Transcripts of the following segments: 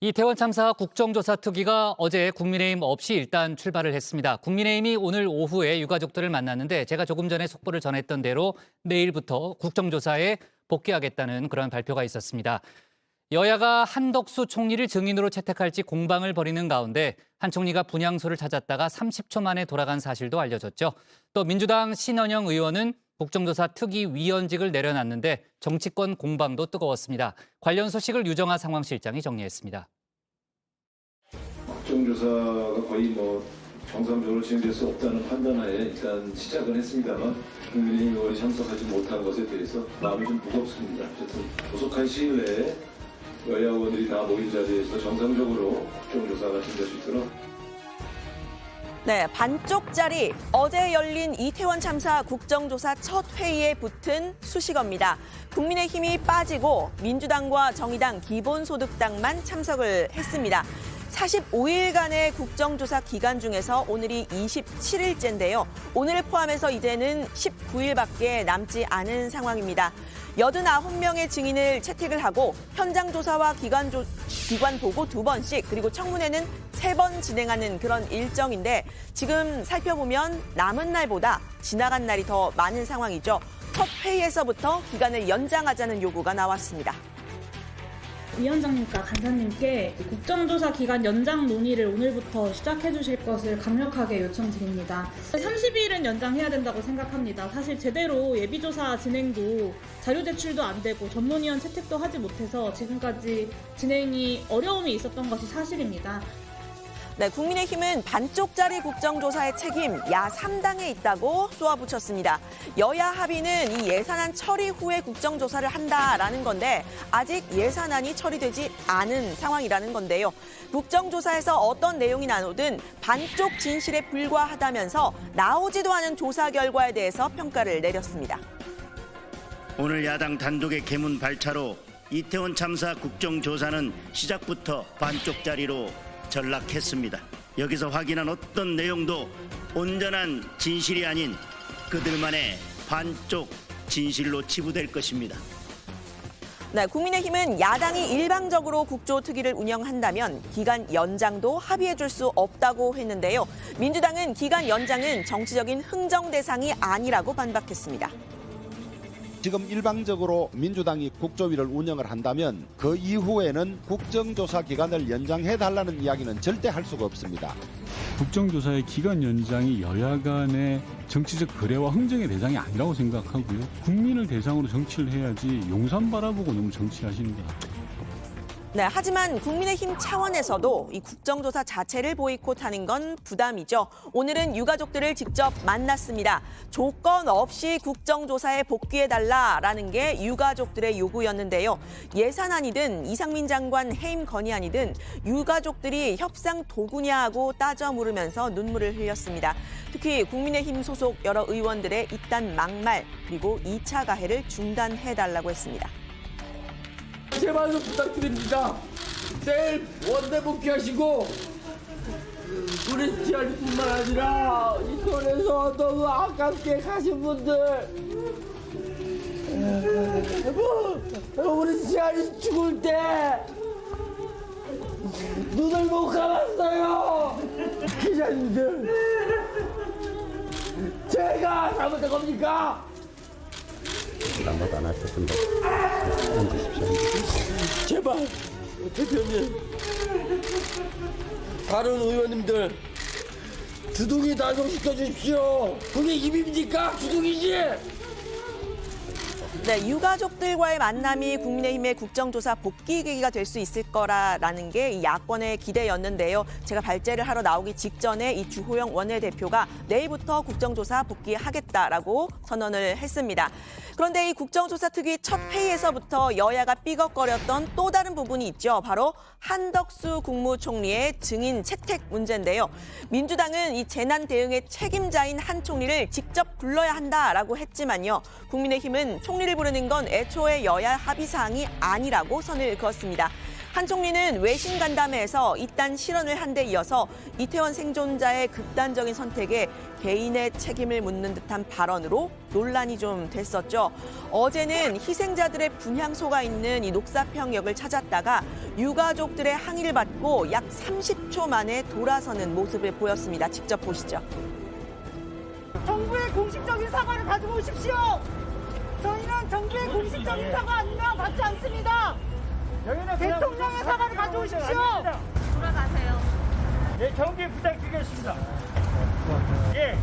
이태원 참사 국정조사 특위가 어제 국민의힘 없이 일단 출발을 했습니다. 국민의힘이 오늘 오후에 유가족들을 만났는데 제가 조금 전에 속보를 전했던 대로 내일부터 국정조사에 복귀하겠다는 그런 발표가 있었습니다. 여야가 한덕수 총리를 증인으로 채택할지 공방을 벌이는 가운데 한 총리가 분향소를 찾았다가 30초 만에 돌아간 사실도 알려졌죠. 또 민주당 신원영 의원은 국정조사 특위 위원직을 내려놨는데 정치권 공방도 뜨거웠습니다. 관련 소식을 유정아 상황실장이 정리했습니다. 국정조사가 거의 정상적으로 진행될 수 없다는 판단하에 일단 시작은 했습니다만 국민의힘 의원이 참석하지 못한 것에 대해서 마음이 좀 무겁습니다. 어쨌든 조속한 시일 내에 여야 의원들이 다 모인 자리에서 정상적으로 국정조사가 진행될 수 있도록 네, 반쪽짜리 어제 열린 이태원 참사 국정조사 첫 회의에 붙은 수식어입니다. 국민의힘이 빠지고 민주당과 정의당, 기본소득당만 참석을 했습니다. 45일간의 국정조사 기간 중에서 오늘이 27일째인데요. 오늘을 포함해서 이제는 19일밖에 남지 않은 상황입니다. 89명의 증인을 채택을 하고 현장 조사와 기관 보고 2번씩 그리고 청문회는 3번 진행하는 그런 일정인데 지금 살펴보면 남은 날보다 지나간 날이 더 많은 상황이죠. 첫 회의에서부터 기간을 연장하자는 요구가 나왔습니다. 위원장님과 간사님께 국정조사 기간 연장 논의를 오늘부터 시작해 주실 것을 강력하게 요청드립니다. 30일은 연장해야 된다고 생각합니다. 사실 제대로 예비조사 진행도 자료 제출도 안 되고 전문위원 채택도 하지 못해서 지금까지 진행이 어려움이 있었던 것이 사실입니다. 네, 국민의힘은 반쪽짜리 국정조사의 책임 야3당에 있다고 쏘아붙였습니다. 여야 합의는 이 예산안 처리 후에 국정조사를 한다라는 건데 아직 예산안이 처리되지 않은 상황이라는 건데요. 국정조사에서 어떤 내용이 나오든 반쪽 진실에 불과하다면서 나오지도 않은 조사 결과에 대해서 평가를 내렸습니다. 오늘 야당 단독의 개문 발차로 이태원 참사 국정조사는 시작부터 반쪽짜리로 전락했습니다. 여기서 확인한 어떤 내용도 온전한 진실이 아닌 그들만의 반쪽 진실로 치부될 것입니다. 네, 국민의힘은 야당이 일방적으로 국조특위를 운영한다면 기간 연장도 합의해 줄 수 없다고 했는데요. 민주당은 기간 연장은 정치적인 흥정 대상이 아니라고 반박했습니다. 지금 일방적으로 민주당이 국조위를 운영을 한다면 그 이후에는 국정조사 기간을 연장해달라는 이야기는 절대 할 수가 없습니다. 국정조사의 기간 연장이 여야 간의 정치적 거래와 흥정의 대상이 아니라고 생각하고요. 국민을 대상으로 정치를 해야지 용산 바라보고 너무 정치하시는 것 같아요. 네, 하지만 국민의힘 차원에서도 이 국정조사 자체를 보이콧하는 건 부담이죠. 오늘은 유가족들을 직접 만났습니다. 조건 없이 국정조사에 복귀해달라라는 게 유가족들의 요구였는데요. 예산안이든 이상민 장관 해임 건의안이든 유가족들이 협상 도구냐 하고 따져 물으면서 눈물을 흘렸습니다. 특히 국민의힘 소속 여러 의원들의 이딴 막말 그리고 2차 가해를 중단해달라고 했습니다. 제발 좀 부탁드립니다. 내일 원내 복귀하시고 우리 지아리뿐만 아니라 이태원에서 너무 아깝게 가신 분들 우리 지아리 죽을 때 눈을 못 감았어요. 기자님들 제가 잘못한 겁니까? 아무것도 안 하셨습니다. 앉으십시오. 제발 대표님 다른 의원님들 주둥이 단속시켜 주십시오. 그게 입입니까? 주둥이지? 네, 유가족들과의 만남이 국민의힘의 국정조사 복귀 계기가 될 수 있을 거라는 게 이 야권의 기대였는데요. 제가 발제를 하러 나오기 직전에 이 주호영 원내대표가 내일부터 국정조사 복귀하겠다라고 선언을 했습니다. 그런데 이 국정조사 특위 첫 회의에서부터 여야가 삐걱거렸던 또 다른 부분이 있죠. 바로 한덕수 국무총리의 증인 채택 문제인데요. 민주당은 이 재난 대응의 책임자인 한 총리를 직접 불러야 한다라고 했지만요. 국민의힘은 총리를 부르는 건 애초에 여야 합의 사항이 아니라고 선을 그었습니다. 한 총리는 외신 간담회에서 이딴 실언을 한 데 이어서 이태원 생존자의 극단적인 선택에 개인의 책임을 묻는 듯한 발언으로 논란이 좀 됐었죠. 어제는 희생자들의 분향소가 있는 이 녹사평역을 찾았다가 유가족들의 항의를 받고 약 30초 만에 돌아서는 모습을 보였습니다. 직접 보시죠. 정부의 공식적인 사과를 가지고 오십시오. 저희는 정부의 공식적인 사과 아니면 받지 않습니다. 대통령의 사과를 가져오십시오. 돌아가세요. 예, 경기 부탁드리겠습니다. 예.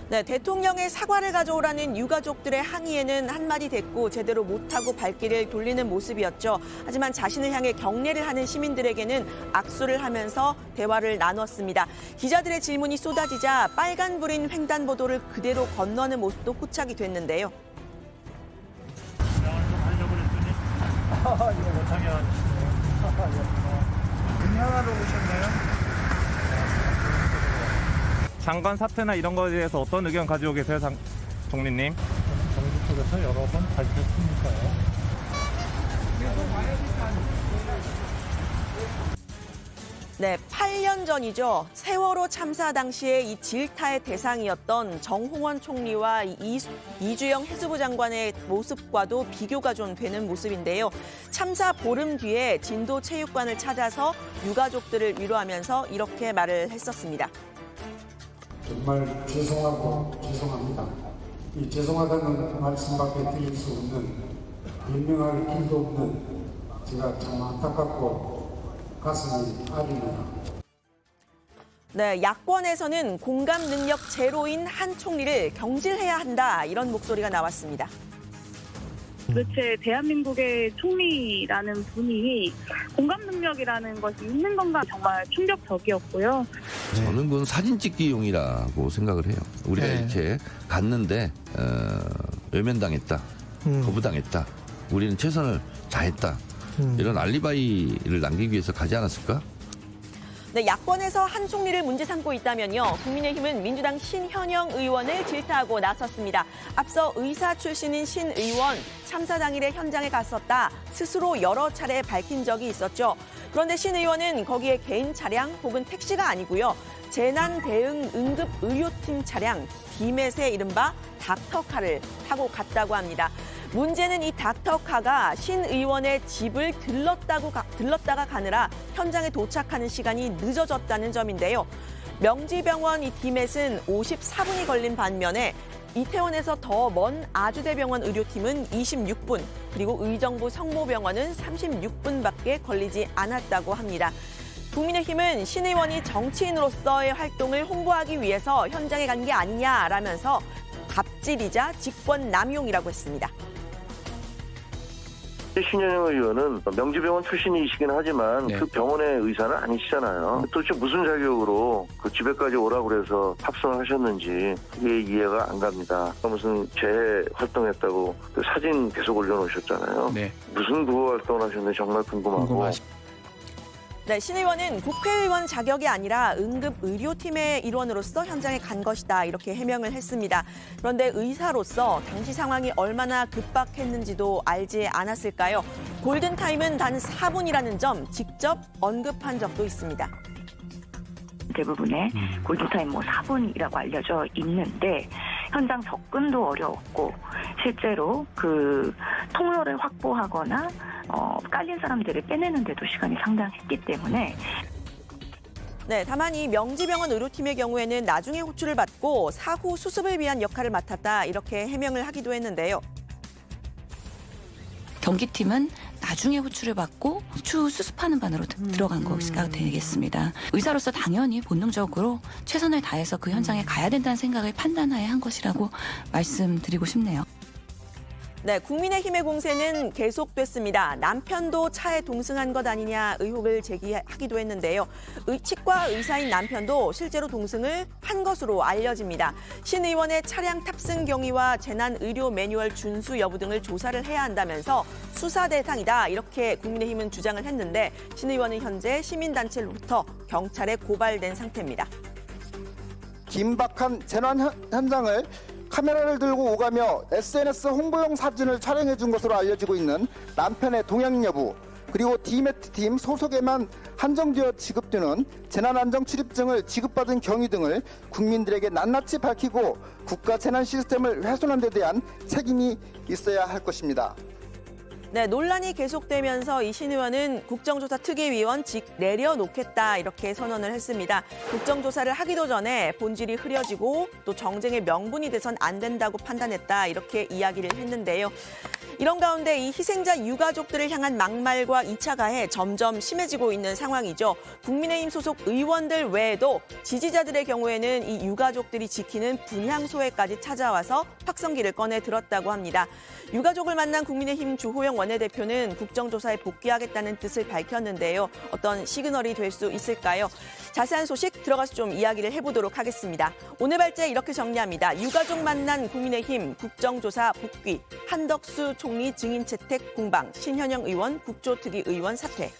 네, 대통령의 사과를 가져오라는 유가족들의 항의에는 한마디 됐고 제대로 못하고 발길을 돌리는 모습이었죠. 하지만 자신을 향해 경례를 하는 시민들에게는 악수를 하면서 대화를 나눴습니다. 기자들의 질문이 쏟아지자 빨간불인 횡단보도를 그대로 건너는 모습도 포착이 됐는데요. 이거 못하게 분양하러 오셨나요? 장관 사퇴나 이런 거에 대해서 어떤 의견 가지고 계세요,总理님? 정부 쪽에서 여러 번 밝혔으니까요. 네, 8년 전이죠. 세월호 참사 당시에 이 질타의 대상이었던 정홍원 총리와 이주영 해수부 장관의 모습과도 비교가 좀 되는 모습인데요. 참사 보름 뒤에 진도 체육관을 찾아서 유가족들을 위로하면서 이렇게 말을 했었습니다. 정말 죄송하고 죄송합니다. 이 죄송하다는 말씀밖에 드릴 수 없는, 변명할 길도 없는, 제가 참 안타깝고 가슴이 아립니다. 네, 야권에서는 공감 능력 제로인 한 총리를 경질해야 한다, 이런 목소리가 나왔습니다. 도대체 대한민국의 총리라는 분이 공감 능력이라는 것이 있는 건가 정말 충격적이었고요. 저는 그건 사진 찍기용이라고 생각을 해요. 우리가 이렇게 갔는데 외면당했다, 거부당했다, 우리는 최선을 다했다, 이런 알리바이를 남기기 위해서 가지 않았을까? 네, 야권에서 한 총리를 문제 삼고 있다면요. 국민의힘은 민주당 신현영 의원을 질타하고 나섰습니다. 앞서 의사 출신인 신 의원, 참사 당일에 현장에 갔었다 스스로 여러 차례 밝힌 적이 있었죠. 그런데 신 의원은 거기에 개인 차량 혹은 택시가 아니고요. 재난 대응 응급 의료팀 차량 디멧의 이른바 닥터카를 타고 갔다고 합니다. 문제는 이 닥터카가 신 의원의 집을 들렀다가 가느라 현장에 도착하는 시간이 늦어졌다는 점인데요. 명지병원 이 디멧은 54분이 걸린 반면에 이태원에서 더 먼 아주대병원 의료팀은 26분, 그리고 의정부 성모병원은 36분밖에 걸리지 않았다고 합니다. 국민의힘은 신 의원이 정치인으로서의 활동을 홍보하기 위해서 현장에 간 게 아니냐라면서 갑질이자 직권 남용이라고 했습니다. 신현영 의원은 명지병원 출신이시긴 하지만 그 병원의 의사는 아니시잖아요. 도대체 무슨 자격으로 그 집에까지 오라고 그래서 합성을 하셨는지 그게 이해가 안 갑니다. 무슨 재해 활동했다고 그 사진 계속 올려놓으셨잖아요. 무슨 구호 활동을 하셨는지 정말 궁금하고. 네, 신 의원은 국회의원 자격이 아니라 응급의료팀의 일원으로서 현장에 간 것이다, 이렇게 해명을 했습니다. 그런데 의사로서 당시 상황이 얼마나 급박했는지도 알지 않았을까요? 골든타임은 단 4분이라는 점 직접 언급한 적도 있습니다. 대부분의 골든타임 4분이라고 알려져 있는데 현장 접근도 어려웠고 실제로 그 통로를 확보하거나 깔린 사람들을 빼내는 데도 시간이 상당했기 때문에. 네, 다만 이 명지병원 의료팀의 경우에는 나중에 호출을 받고 사후 수습을 위한 역할을 맡았다, 이렇게 해명을 하기도 했는데요. 경기팀은 나중에 호출을 받고 추후 수습하는 반으로 들어간 것이가 되겠습니다. 의사로서 당연히 본능적으로 최선을 다해서 그 현장에 가야 된다는 생각을 판단하에 한 것이라고 말씀드리고 싶네요. 네, 국민의힘의 공세는 계속됐습니다. 남편도 차에 동승한 것 아니냐 의혹을 제기하기도 했는데요. 치과 의사인 남편도 실제로 동승을 한 것으로 알려집니다. 신 의원의 차량 탑승 경위와 재난의료 매뉴얼 준수 여부 등을 조사를 해야 한다면서 수사 대상이다, 이렇게 국민의힘은 주장을 했는데 신 의원은 현재 시민단체로부터 경찰에 고발된 상태입니다. 긴박한 재난 현장을 카메라를 들고 오가며 SNS 홍보용 사진을 촬영해 준 것으로 알려지고 있는 남편의 동행 여부, 그리고 디메트 팀 소속에만 한정되어 지급되는 재난안전출입증을 지급받은 경위 등을 국민들에게 낱낱이 밝히고 국가 재난 시스템을 훼손한 데 대한 책임이 있어야 할 것입니다. 네, 논란이 계속되면서 이 신 의원은 국정조사 특위위원 직 내려놓겠다 이렇게 선언을 했습니다. 국정조사를 하기도 전에 본질이 흐려지고 또 정쟁의 명분이 돼선 안 된다고 판단했다 이렇게 이야기를 했는데요. 이런 가운데 이 희생자 유가족들을 향한 막말과 2차 가해 점점 심해지고 있는 상황이죠. 국민의힘 소속 의원들 외에도 지지자들의 경우에는 이 유가족들이 지키는 분향소에까지 찾아와서 확성기를 꺼내 들었다고 합니다. 유가족을 만난 국민의힘 주호영 원내대표는 국정조사에 복귀하겠다는 뜻을 밝혔는데요. 어떤 시그널이 될 수 있을까요? 자세한 소식 들어가서 좀 이야기를 해보도록 하겠습니다. 오늘 발제 이렇게 정리합니다. 유가족 만난 국민의힘 국정조사 복귀, 한덕수 총리 증인 채택 공방, 신현영 의원 국조특위 의원 사퇴.